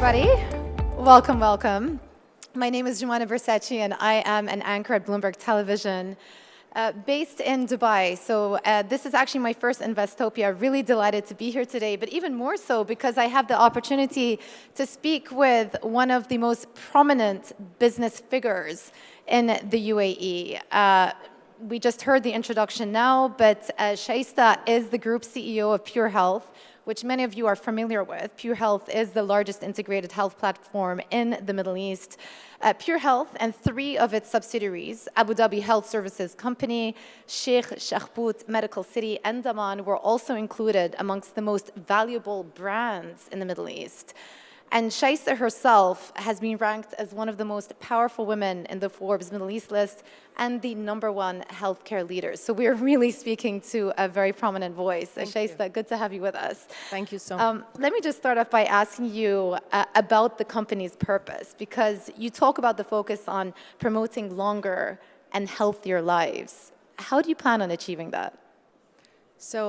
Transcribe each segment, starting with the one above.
everybody. Welcome, welcome. My name is Jumana Versace, and I am an anchor at Bloomberg Television, based in Dubai. So this is actually my first Investopia. Really delighted to be here today, but even more so because I have the opportunity to speak with one of the most prominent business figures in the UAE. We just heard the introduction now, but Shaista is the group CEO of Pure Health, which many of you are familiar with. Pure Health is the largest integrated health platform in the Middle East. Pure Health and three of its subsidiaries, Abu Dhabi Health Services Company, Sheikh Shakhbout Medical City, and Daman, were also included amongst the most valuable brands in the Middle East. And Shaista herself has been ranked as one of the most powerful women in the Forbes Middle East list and the #1 healthcare leader. So we're really speaking to a very prominent voice. Shaista, good to have you with us. Thank you so much. Let me just start off by asking you about the company's purpose, because you talk about the focus on promoting longer and healthier lives. How do you plan on achieving that? So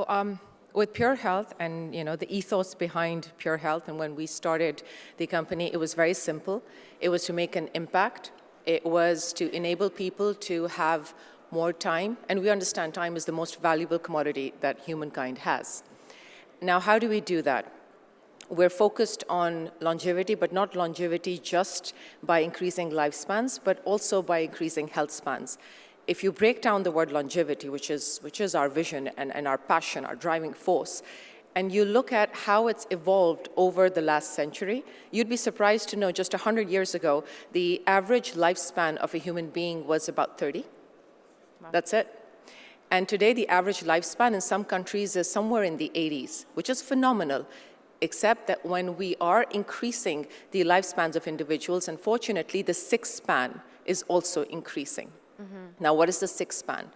with Pure Health and the ethos behind Pure Health, and when we started the company, it was very simple. It was to make an impact. It was to enable people to have more time, and we understand time is the most valuable commodity that humankind has. Now, how do we do that? We're focused on longevity, but not longevity just by increasing lifespans, but also by increasing health spans. If you break down the word longevity, which is our vision and our passion, our driving force, and you look at how it's evolved over the last century, you'd be surprised to know just 100 years ago, the average lifespan of a human being was about 30. Wow. That's it. And today, the average lifespan in some countries is somewhere in the 80s, which is phenomenal, except that when we are increasing the lifespans of individuals, unfortunately, the sick span is also increasing. Mm-hmm. Now, what is the sick span?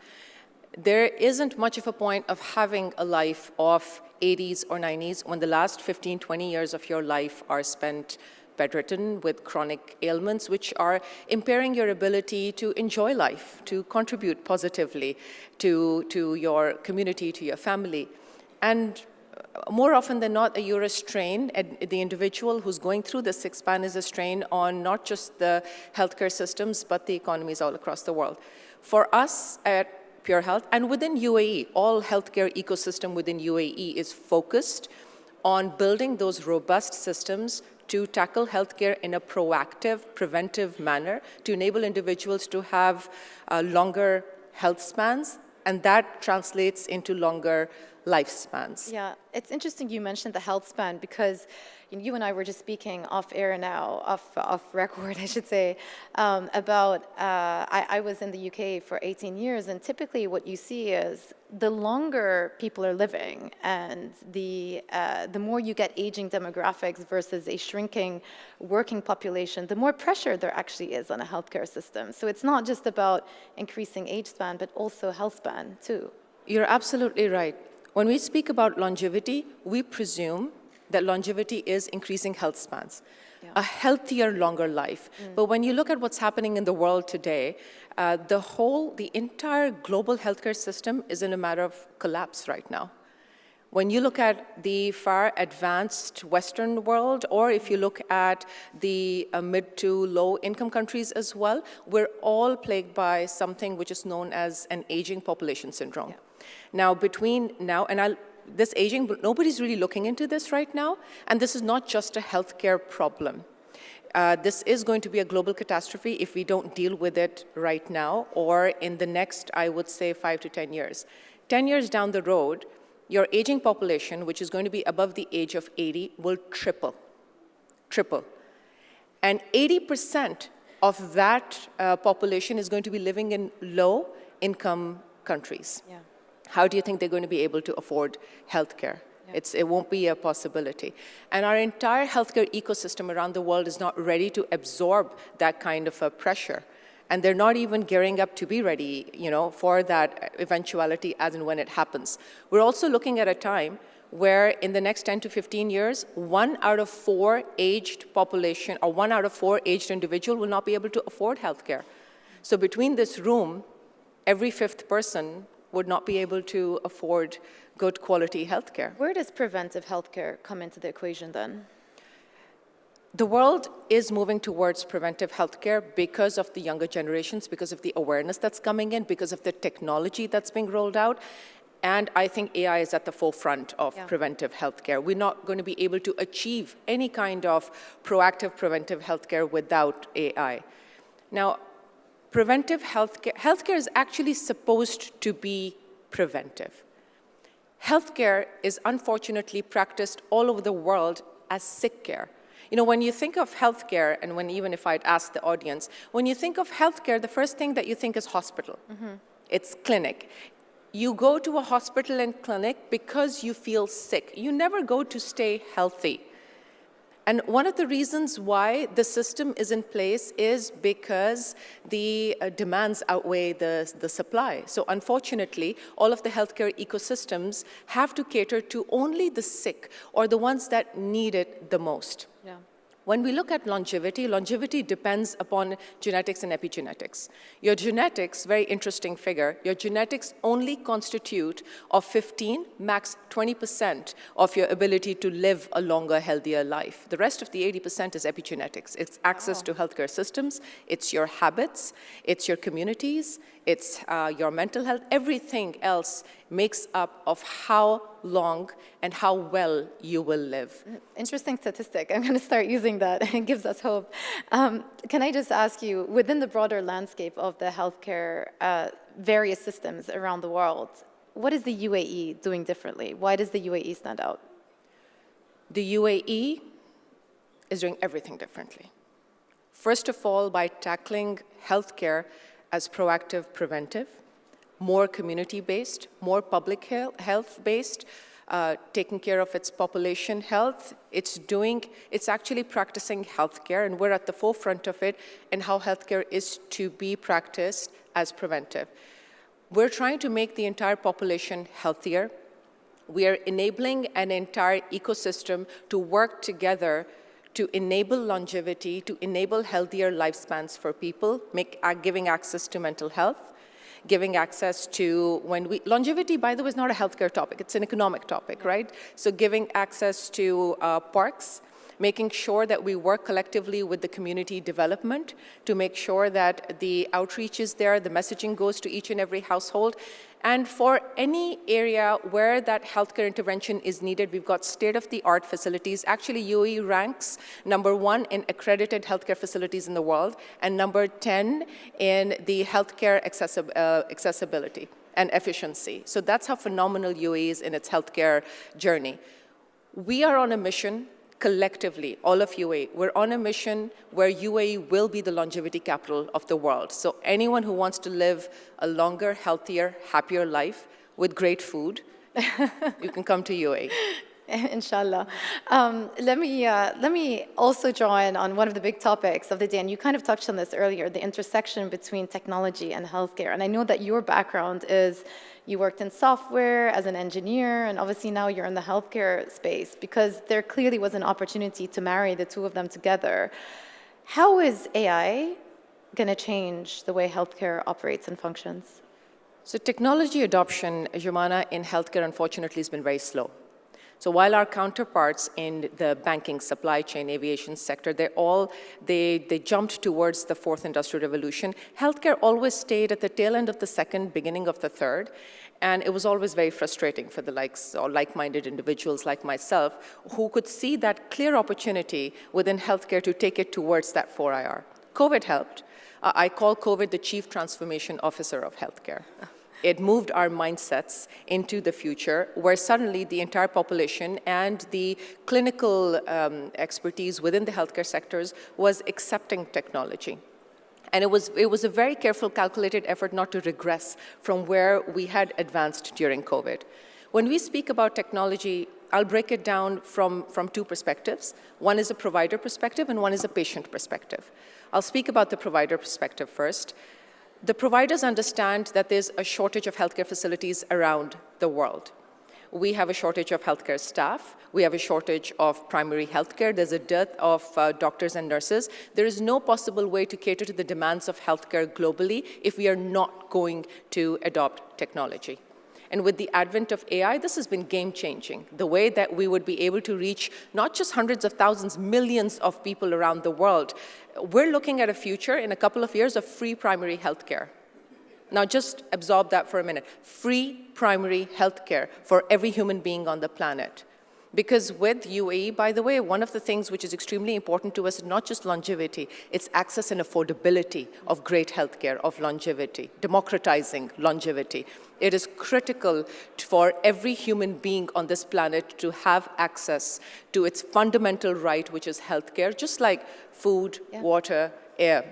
There isn't much of a point of having a life of 80s or 90s when the last 15, 20 years of your life are spent bedridden with chronic ailments, which are impairing your ability to enjoy life, to contribute positively to your community, to your family. And more often than not, you're a strain, and the individual who's going through the sick span is a strain on not just the healthcare systems, but the economies all across the world. For us at Pure Health, and within UAE, all healthcare ecosystem within UAE is focused on building those robust systems to tackle healthcare in a proactive, preventive manner, to enable individuals to have longer health spans, and that translates into longer lifespans. Yeah, it's interesting you mentioned the health span, because you and I were just speaking off air now, off record, I should say, about I was in the UK for 18 years, and typically what you see is the longer people are living and the more you get aging demographics versus a shrinking working population, the more pressure there actually is on a healthcare system. So it's not just about increasing age span, but also health span too. You're absolutely right. When we speak about longevity, we presume that longevity is increasing health spans, a healthier, longer life. But when you look at what's happening in the world today, the entire global healthcare system is in a matter of collapse right now. When you look at the far advanced Western world, or if you look at the mid to low income countries as well, we're all plagued by something which is known as an aging population syndrome. Yeah. Now, between now and this aging, nobody's really looking into this right now, and this is not just a healthcare problem. This is going to be a global catastrophe if we don't deal with it right now, or in the next, I would say, 5 to 10 years. 10 years down the road, your aging population, which is going to be above the age of 80, will triple. And 80% of that population is going to be living in low-income countries. Yeah. How do you think they're going to be able to afford healthcare? Yeah. It won't be a possibility. And our entire healthcare ecosystem around the world is not ready to absorb that kind of a pressure. And they're not even gearing up to be ready, for that eventuality as and when it happens. We're also looking at a time where in the next 10 to 15 years, 1 out of 4 aged population, or 1 out of 4 aged individual will not be able to afford healthcare. So between this room, every 5th person would not be able to afford good quality healthcare. Where does preventive healthcare come into the equation then? The world is moving towards preventive healthcare because of the younger generations, because of the awareness that's coming in, because of the technology that's being rolled out. And I think AI is at the forefront of preventive healthcare. We're not going to be able to achieve any kind of proactive preventive healthcare without AI. Now, preventive healthcare is actually supposed to be preventive. Healthcare is unfortunately practiced all over the world as sick care. You know, when you think of healthcare, and even if I'd ask the audience, when you think of healthcare, the first thing that you think is hospital. It's clinic. You go to a hospital and clinic because you feel sick. You never go to stay healthy. And one of the reasons why the system is in place is because the demands outweigh the supply. So unfortunately, all of the healthcare ecosystems have to cater to only the sick or the ones that need it the most. Yeah. When we look at longevity, longevity depends upon genetics and epigenetics. Your genetics, very interesting figure, your genetics only constitute of 15, max 20% of your ability to live a longer, healthier life. The rest of the 80% is epigenetics. It's access to healthcare systems, it's your habits, it's your communities, it's your mental health. Everything else makes up of how long and how well you will live. Interesting statistic. I'm going to start using that. It gives us hope. Can I just ask you, within the broader landscape of the healthcare various systems around the world, what is the UAE doing differently? Why does the UAE stand out? The UAE is doing everything differently. First of all, by tackling healthcare as proactive preventive, more community-based, more public health-based, taking care of its population health. It's actually practicing healthcare, and we're at the forefront of it and how healthcare is to be practiced as preventive. We're trying to make the entire population healthier. We are enabling an entire ecosystem to work together to enable longevity, to enable healthier lifespans for people, giving access to mental health, giving access to longevity, by the way, is not a healthcare topic, it's an economic topic, right? So giving access to parks, making sure that we work collectively with the community development to make sure that the outreach is there, the messaging goes to each and every household. And for any area where that healthcare intervention is needed, we've got state-of-the-art facilities. Actually, UAE ranks #1 in accredited healthcare facilities in the world and #10 in the healthcare accessibility and efficiency. So that's how phenomenal UAE is in its healthcare journey. We are on a mission collectively, all of UAE, we're on a mission where UAE will be the longevity capital of the world. So anyone who wants to live a longer, healthier, happier life with great food, you can come to UAE. Inshallah. Let me also draw in on one of the big topics of the day, and you kind of touched on this earlier, the intersection between technology and healthcare. And I know that your background is you worked in software as an engineer, and obviously now you're in the healthcare space because there clearly was an opportunity to marry the two of them together. How is AI going to change the way healthcare operates and functions? So technology adoption, Jumana, in healthcare, unfortunately, has been very slow. So while our counterparts in the banking, supply chain, aviation sector, they jumped towards the fourth industrial revolution, healthcare always stayed at the tail end of the second, beginning of the third. And it was always very frustrating for the likes or like-minded individuals like myself who could see that clear opportunity within healthcare to take it towards that 4IR. COVID helped. I call COVID the chief transformation officer of healthcare. It moved our mindsets into the future where suddenly the entire population and the clinical expertise within the healthcare sectors was accepting technology. And it was a very careful, calculated effort not to regress from where we had advanced during COVID. When we speak about technology, I'll break it down from two perspectives. One is a provider perspective and one is a patient perspective. I'll speak about the provider perspective first. The providers understand that there's a shortage of healthcare facilities around the world. We have a shortage of healthcare staff. We have a shortage of primary healthcare. There's a dearth of doctors and nurses. There is no possible way to cater to the demands of healthcare globally if we are not going to adopt technology. And with the advent of AI, this has been game-changing. The way that we would be able to reach not just hundreds of thousands, millions of people around the world. We're looking at a future in a couple of years of free primary healthcare. Now just absorb that for a minute. Free primary healthcare for every human being on the planet. Because with UAE, by the way, one of the things which is extremely important to us is not just longevity, it's access and affordability of great healthcare, of longevity, democratizing longevity. It is critical for every human being on this planet to have access to its fundamental right, which is healthcare, just like food, water, air.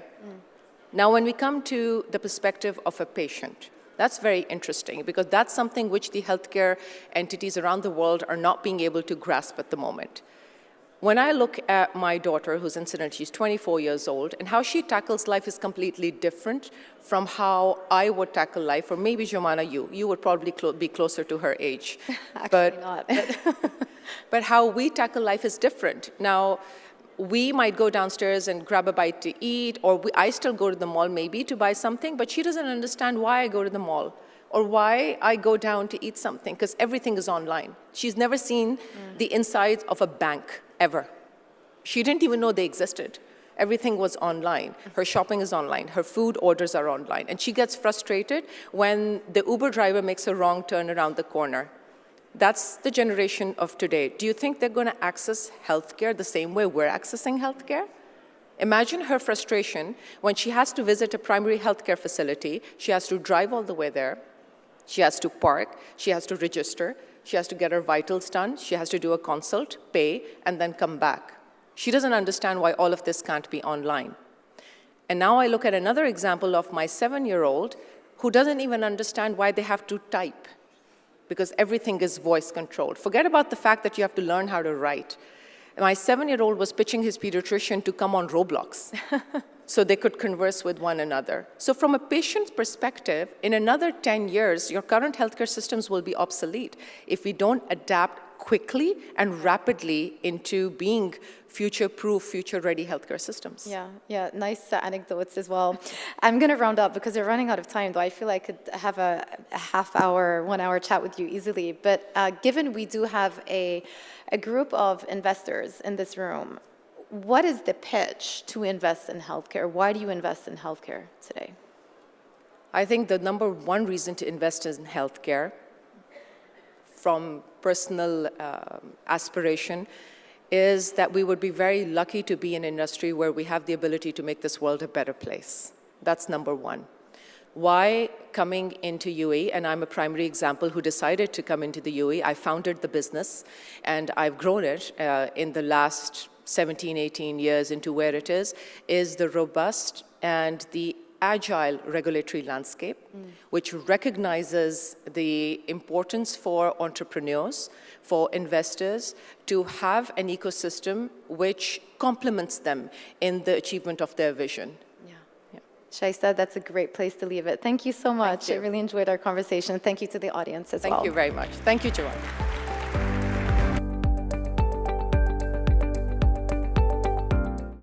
Now, when we come to the perspective of a patient, that's very interesting because that's something which the healthcare entities around the world are not being able to grasp at the moment. When I look at my daughter, who's incidentally, she's 24 years old, and how she tackles life is completely different from how I would tackle life, or maybe, Jumana, you would probably be closer to her age. Actually not. But how we tackle life is different. Now, we might go downstairs and grab a bite to eat, or I still go to the mall maybe to buy something, but she doesn't understand why I go to the mall or why I go down to eat something, because everything is online. She's never seen the insides of a bank, ever. She didn't even know they existed. Everything was online. Her shopping is online. Her food orders are online. And she gets frustrated when the Uber driver makes a wrong turn around the corner. That's the generation of today. Do you think they're going to access healthcare the same way we're accessing healthcare? Imagine her frustration when she has to visit a primary healthcare facility. She has to drive all the way there. She has to park. She has to register. She has to get her vitals done. She has to do a consult, pay, and then come back. She doesn't understand why all of this can't be online. And now I look at another example of my 7-year-old who doesn't even understand why they have to type, because everything is voice controlled. Forget about the fact that you have to learn how to write. My 7-year-old was pitching his pediatrician to come on Roblox so they could converse with one another. So from a patient's perspective, in another 10 years, your current healthcare systems will be obsolete if we don't adapt quickly and rapidly into being future-proof, future-ready healthcare systems. Yeah, nice anecdotes as well. I'm going to round up because we're running out of time, though I feel I could have a half-hour, 1-hour chat with you easily. But given we do have a group of investors in this room, what is the pitch to invest in healthcare? Why do you invest in healthcare today? I think the number one reason to invest in healthcare, from personal aspiration, is that we would be very lucky to be in an industry where we have the ability to make this world a better place. That's number one. Why coming into UAE? And I'm a primary example who decided to come into the UAE. I founded the business, and I've grown it in the last 17, 18 years into where it is the robust and the agile regulatory landscape, which recognizes the importance for entrepreneurs, for investors, to have an ecosystem which complements them in the achievement of their vision. Shaista, that's a great place to leave it. Thank you so much. I really enjoyed our conversation. Thank you to the audience as well. Thank you very much. Thank you, Joanne.